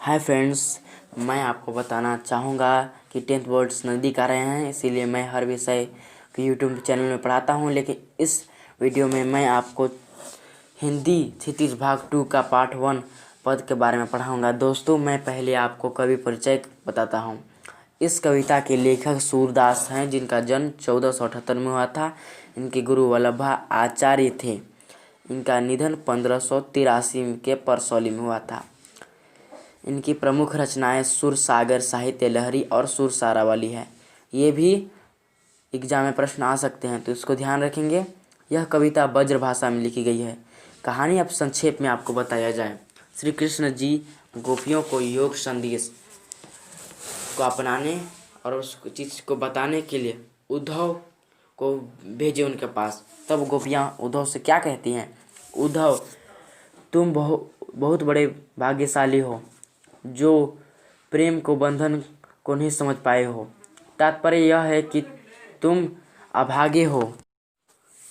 Hi friends, मैं आपको बताना चाहूँगा कि 10th बोर्ड्स नज़दीक आ रहे हैं, इसीलिए मैं हर विषय के यूट्यूब चैनल में पढ़ाता हूँ। लेकिन इस वीडियो में मैं आपको हिंदी क्षितिज भाग 2 का पार्ट 1 पद के बारे में पढ़ाऊँगा। दोस्तों, मैं पहले आपको कवि परिचय बताता हूँ। इस कविता के लेखक सूरदास हैं, जिनका जन्म 1478 में हुआ था। इनके गुरु वल्लभा आचार्य थे। इनका निधन 1583 के परसौली में हुआ था। इनकी प्रमुख रचनाएं सुर सागर, साहित्य लहरी और सुर सारावली है। ये भी एग्जाम में प्रश्न आ सकते हैं, तो इसको ध्यान रखेंगे। यह कविता ब्रज भाषा में लिखी गई है। कहानी अब संक्षेप में आपको बताया जाए। श्री कृष्ण जी गोपियों को योग संदेश को अपनाने और उस चीज़ को बताने के लिए उद्धव को भेजे उनके पास। तब गोपियाँ उद्धव से क्या कहती हैं? उद्धव, तुम बहुत बड़े भाग्यशाली हो जो प्रेम को बंधन को नहीं समझ पाए हो। तात्पर्य यह है कि तुम अभागे हो।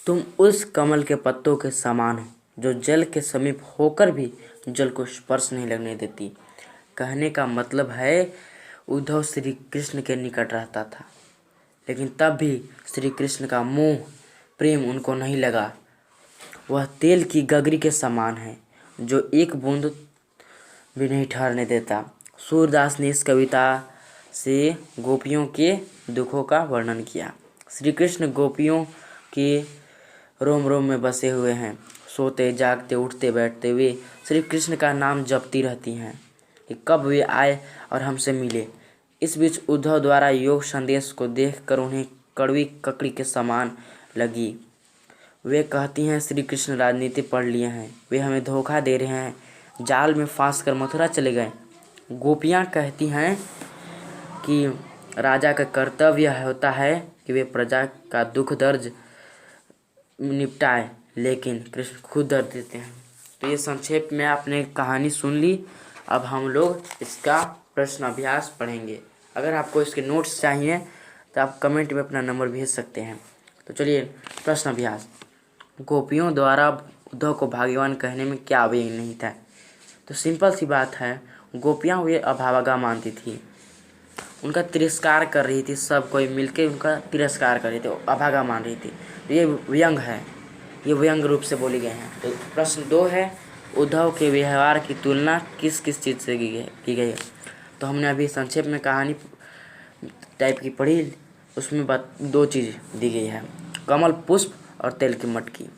तुम उस कमल के पत्तों के समान हो जो जल के समीप होकर भी जल को स्पर्श नहीं लगने देती। कहने का मतलब है, उद्धव श्री कृष्ण के निकट रहता था, लेकिन तब भी श्री कृष्ण का मोह प्रेम उनको नहीं लगा। वह तेल की गगरी के समान है जो एक बूंद भी नहीं ठहरने देता। सूरदास ने इस कविता से गोपियों के दुखों का वर्णन किया। श्री कृष्ण गोपियों के रोम रोम में बसे हुए हैं। सोते जागते उठते बैठते वे श्री कृष्ण का नाम जपती रहती हैं कि कब वे आए और हमसे मिले। इस बीच उद्धव द्वारा योग संदेश को देखकर उन्हें कड़वी ककड़ी के समान लगी। वे कहती हैं, श्री कृष्ण राजनीति पढ़ लिए हैं, वे हमें धोखा दे रहे हैं, जाल में फांस कर मथुरा चले गए। गोपियाँ कहती हैं कि राजा का कर्तव्य होता है कि वे प्रजा का दुख दर्द निपटाए, लेकिन कृष्ण खुद दर्द देते हैं। तो ये संक्षेप में आपने कहानी सुन ली। अब हम लोग इसका प्रश्न अभ्यास पढ़ेंगे। अगर आपको इसके नोट्स चाहिए तो आप कमेंट में अपना नंबर भेज सकते हैं। तो चलिए, प्रश्न अभ्यास। गोपियों द्वारा उद्धव को भाग्यवान कहने में क्या अवैध नहीं था? तो सिंपल सी बात है, गोपियाँ वे अभागा मानती थी, उनका तिरस्कार कर रही थी। सब कोई मिलके उनका तिरस्कार कर रही थी, अभागा मान रही थी। तो ये व्यंग है, ये व्यंग रूप से बोली गए हैं। तो प्रश्न 2 है, उद्धव के व्यवहार की तुलना किस किस चीज़ से की गई है? तो हमने अभी संक्षेप में कहानी टाइप की पढ़ी, उसमें 2 चीज़ दी गई है, कमल पुष्प और तेल की मटकी।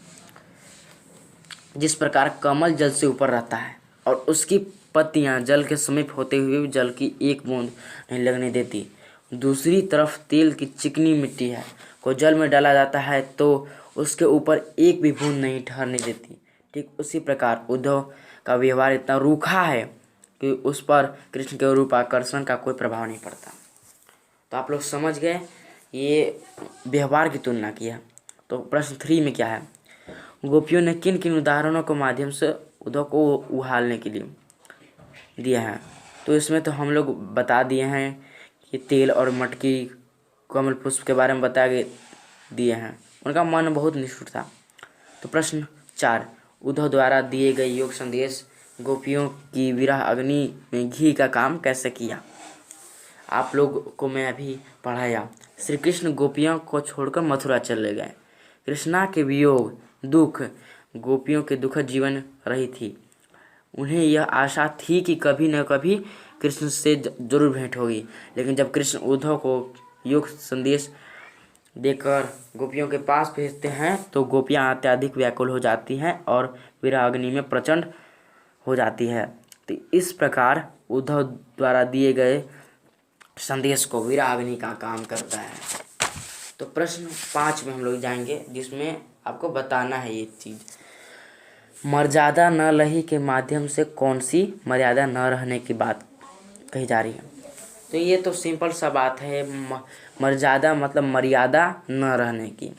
जिस प्रकार कमल जल से ऊपर रहता है और उसकी पत्तियां जल के समीप होते हुए भी जल की एक बूंद नहीं लगने देती, दूसरी तरफ तेल की चिकनी मिट्टी है को जल में डाला जाता है तो उसके ऊपर एक भी बूंद नहीं ठहरने देती। ठीक उसी प्रकार उद्धव का व्यवहार इतना रूखा है कि उस पर कृष्ण के रूप आकर्षण का कोई प्रभाव नहीं पड़ता। तो आप लोग समझ गए, ये व्यवहार की तुलना की है। तो प्रश्न 3 में क्या है? गोपियों ने किन किन उदाहरणों के माध्यम से उद्धव को उहालने के लिए दिया है? तो इसमें तो हम लोग बता दिए हैं कि तेल और मटकी, कमल पुष्प के बारे में बता दिए हैं। उनका मन बहुत निष्ठुर था। तो प्रश्न 4, उद्धव द्वारा दिए गए योग संदेश गोपियों की विरह अग्नि में घी का काम कैसे किया? आप लोग को मैं अभी पढ़ाया। श्री कृष्ण गोपियों को छोड़कर मथुरा चले गए। कृष्णा के वियोग दुख गोपियों के दुखद जीवन रही थी। उन्हें यह आशा थी कि कभी न कभी कृष्ण से जरूर भेंट होगी, लेकिन जब कृष्ण उद्धव को योग संदेश देकर गोपियों के पास भेजते हैं तो गोपियां अत्यधिक व्याकुल हो जाती हैं और विरह अग्नि में प्रचंड हो जाती है। तो इस प्रकार उद्धव द्वारा दिए गए संदेश को विरह अग्नि का काम करता है। तो प्रश्न 5 में हम लोग जाएंगे, जिसमें आपको बताना है ये चीज़। मर्यादा न रही के माध्यम से कौन सी मर्यादा न रहने की बात कही जा रही है? तो ये तो सिंपल सा बात है, मर्यादा मतलब मर्यादा न रहने की।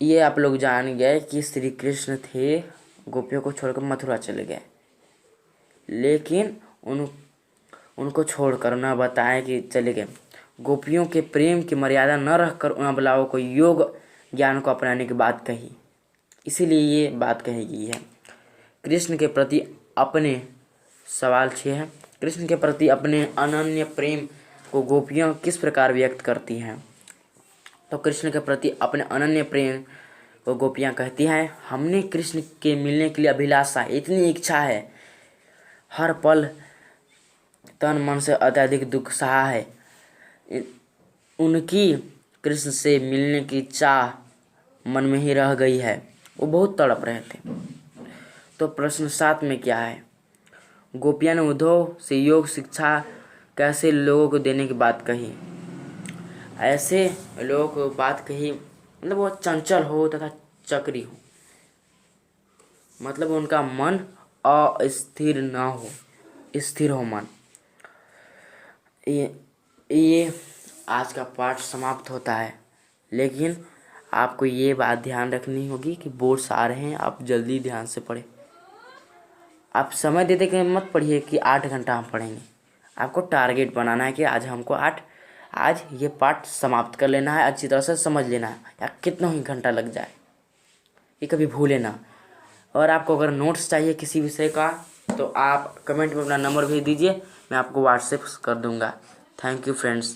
ये आप लोग जान गए कि श्री कृष्ण थे, गोपियों को छोड़कर मथुरा चले गए, लेकिन उनको छोड़कर न बताएं कि चले गए। गोपियों के प्रेम की मर्यादा न रखकर उन अबलाओं को योग ज्ञान को अपनाने की बात कही, इसीलिए ये बात कही गई है। कृष्ण के प्रति अपने सवाल 6 है, कृष्ण के प्रति अपने अनन्य प्रेम को गोपियाँ किस प्रकार व्यक्त करती हैं? तो कृष्ण के प्रति अपने अनन्य प्रेम को गोपियाँ कहती हैं, हमने कृष्ण के मिलने के लिए अभिलाषा, इतनी इच्छा है, हर पल तन मन से अत्यधिक दुख सहा है। उनकी कृष्ण से मिलने की चाह मन में ही रह गई है, वो बहुत तड़प रहे थे। तो प्रश्न 7 में क्या है, गोपियाँ ने उद्धव से योग शिक्षा कैसे लोगों को देने की बात कही? ऐसे लोगों को बात कही, मतलब वो चंचल हो तथा चक्री हो, मतलब उनका मन अस्थिर ना हो, स्थिर हो मन। ये आज का पाठ समाप्त होता है, लेकिन आपको ये बात ध्यान रखनी होगी कि बोर्ड्स आ रहे हैं, आप जल्दी ध्यान से पढ़ें। आप समय दे के मत पढ़िए कि 8 घंटा हम पढ़ेंगे। आपको टारगेट बनाना है कि आज ये पाठ समाप्त कर लेना है, अच्छी तरह से समझ लेना है, या कितना ही घंटा लग जाए, ये कभी भूले ना। और आपको अगर नोट्स चाहिए किसी विषय का तो आप कमेंट में अपना नंबर भेज दीजिए, मैं आपको व्हाट्सएप कर दूंगा। Thank you friends.